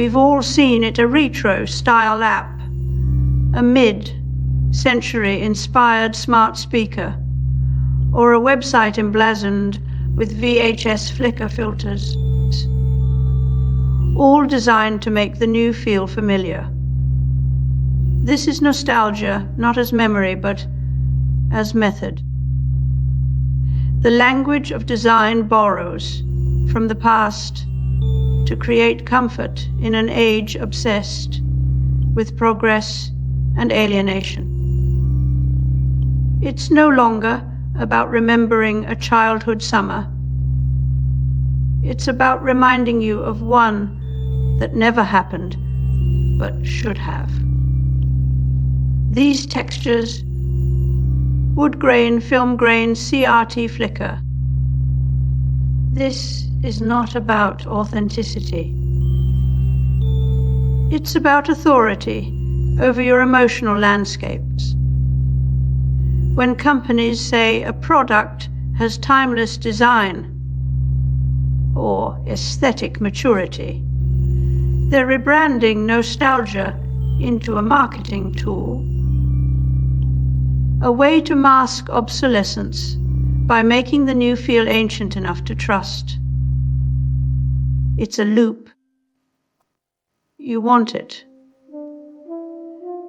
We've all seen it, a retro-style app, a mid-century inspired smart speaker, or a website emblazoned with VHS flicker filters, all designed to make the new feel familiar. This is nostalgia, not as memory, but as method. The language of design borrows from the past to create comfort in an age obsessed with progress and alienation. It's no longer about remembering a childhood summer. It's about reminding you of one that never happened, but should have. These textures, wood grain, film grain, CRT flicker. This is not about authenticity. It's about authority over your emotional landscapes. When companies say a product has timeless design or aesthetic maturity, they're rebranding nostalgia into a marketing tool, a way to mask obsolescence by making the new feel ancient enough to trust. It's a loop. You want it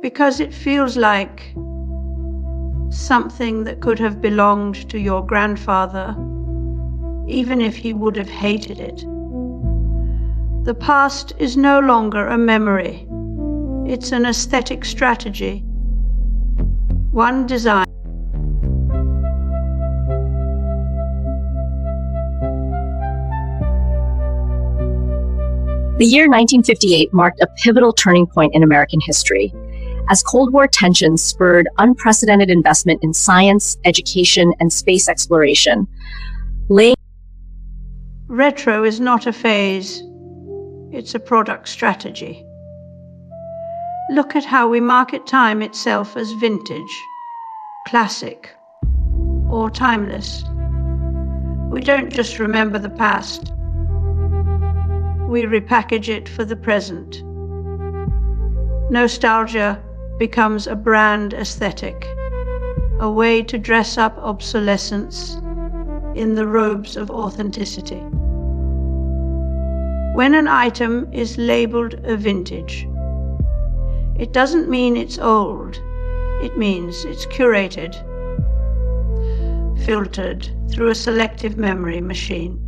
because it feels like something that could have belonged to your grandfather, even if he would have hated it. The past is no longer a memory. It's an aesthetic strategy. One design. The year 1958 marked a pivotal turning point in American history, as Cold War tensions spurred unprecedented investment in science, education, and space exploration. Retro is not a phase, it's a product strategy. Look at how we market time itself as vintage, classic, or timeless. We don't just remember the past. We repackage it for the present. Nostalgia becomes a brand aesthetic, a way to dress up obsolescence in the robes of authenticity. When an item is labeled a vintage, it doesn't mean it's old. It means it's curated, filtered through a selective memory machine.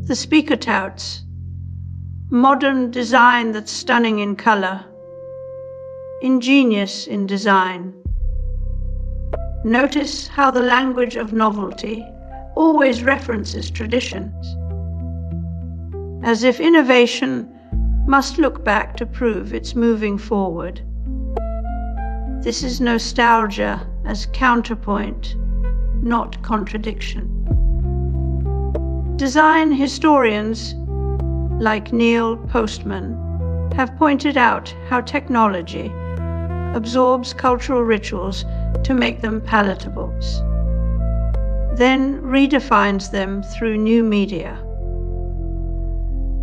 The speaker touts modern design that's stunning in color, ingenious in design. Notice how the language of novelty always references traditions, as if innovation must look back to prove it's moving forward. This is nostalgia as counterpoint, not contradiction. Design historians like Neil Postman have pointed out how technology absorbs cultural rituals to make them palatable, then redefines them through new media.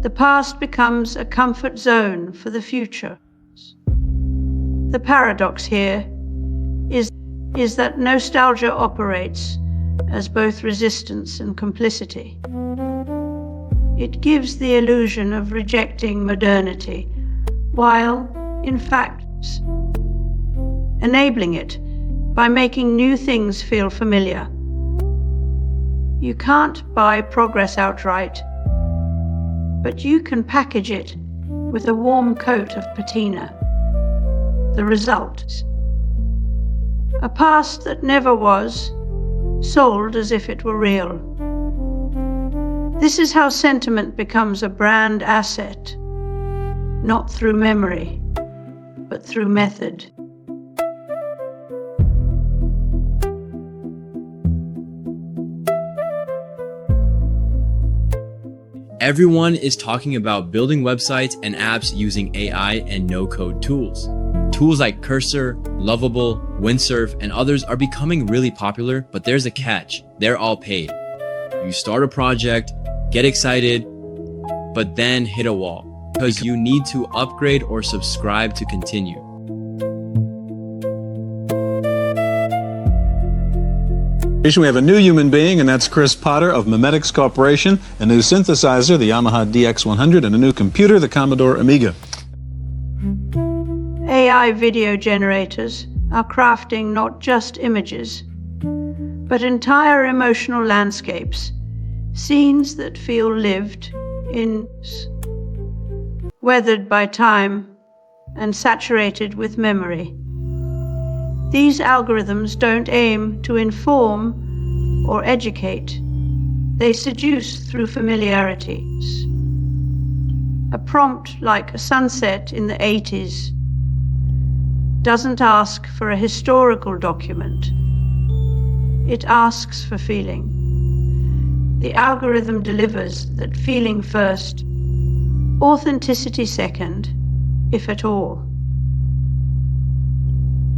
The past becomes a comfort zone for the future. The paradox here is that nostalgia operates as both resistance and complicity. It gives the illusion of rejecting modernity, while, in fact, enabling it by making new things feel familiar. You can't buy progress outright, but you can package it with a warm coat of patina. The result: a past that never was, sold as if it were real. This is how sentiment becomes a brand asset, not through memory, but through method. Everyone is talking about building websites and apps using AI and no-code tools. Tools like Cursor, Lovable, Windsurf, and others are becoming really popular, but there's a catch. They're all paid. You start a project, get excited, but then hit a wall because you need to upgrade or subscribe to continue. We have a new human being, and that's Chris Potter of Memetics Corporation, a new synthesizer, the Yamaha DX100, and a new computer, the Commodore Amiga. AI video generators are crafting not just images, but entire emotional landscapes, scenes that feel lived in, weathered by time and saturated with memory. These algorithms don't aim to inform or educate. They seduce through familiarities. A prompt like a sunset in the 80s doesn't ask for a historical document. It asks for feeling. The algorithm delivers that feeling first, authenticity second, if at all.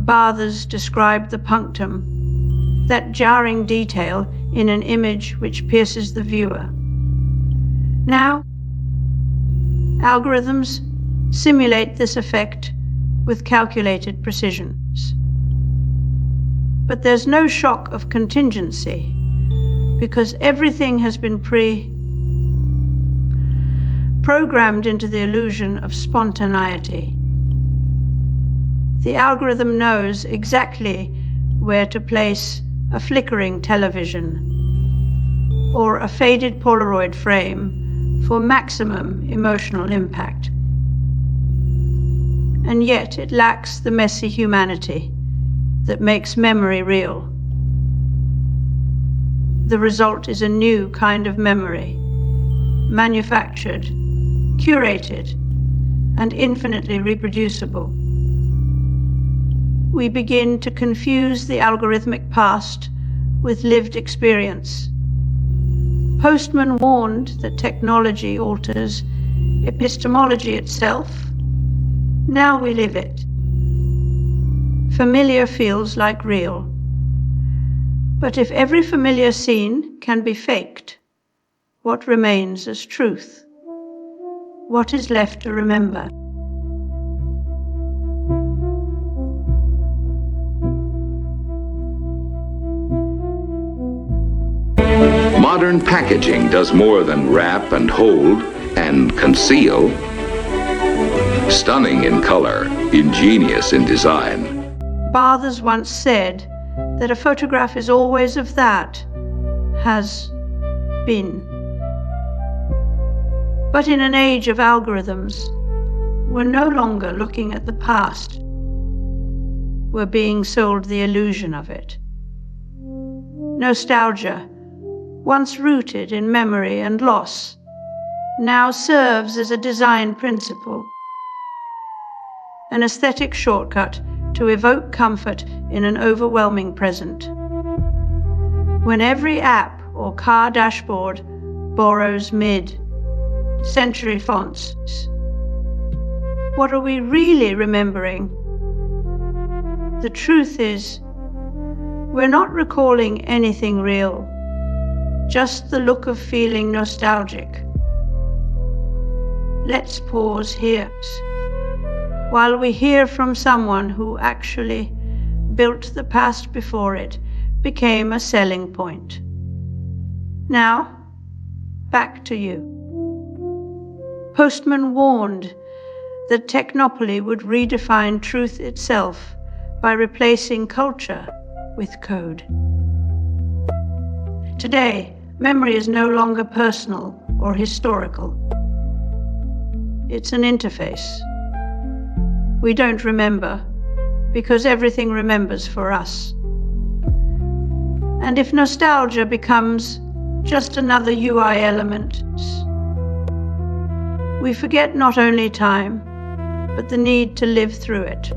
Bathers described the punctum, that jarring detail in an image which pierces the viewer. Now, algorithms simulate this effect with calculated precisions. But there's no shock of contingency, because everything has been programmed into the illusion of spontaneity. The algorithm knows exactly where to place a flickering television or a faded Polaroid frame for maximum emotional impact. And yet it lacks the messy humanity that makes memory real. The result is a new kind of memory, manufactured, curated, and infinitely reproducible. We begin to confuse the algorithmic past with lived experience. Postman warned that technology alters epistemology itself. Now we live it. Familiar feels like real. But if every familiar scene can be faked, what remains as truth? What is left to remember? Modern packaging does more than wrap and hold and conceal. Stunning in color, ingenious in design. Bathers once said that a photograph is always of that, has been. But in an age of algorithms, we're no longer looking at the past. We're being sold the illusion of it. Nostalgia, once rooted in memory and loss, now serves as a design principle, an aesthetic shortcut to evoke comfort in an overwhelming present. When every app or car dashboard borrows mid-century fonts, what are we really remembering? The truth is, we're not recalling anything real, just the look of feeling nostalgic. Let's pause here while we hear from someone who actually built the past before it became a selling point. Now, back to you. Postman warned that technopoly would redefine truth itself by replacing culture with code. Today, memory is no longer personal or historical. It's an interface. We don't remember because everything remembers for us. And if nostalgia becomes just another UI element, we forget not only time, but the need to live through it.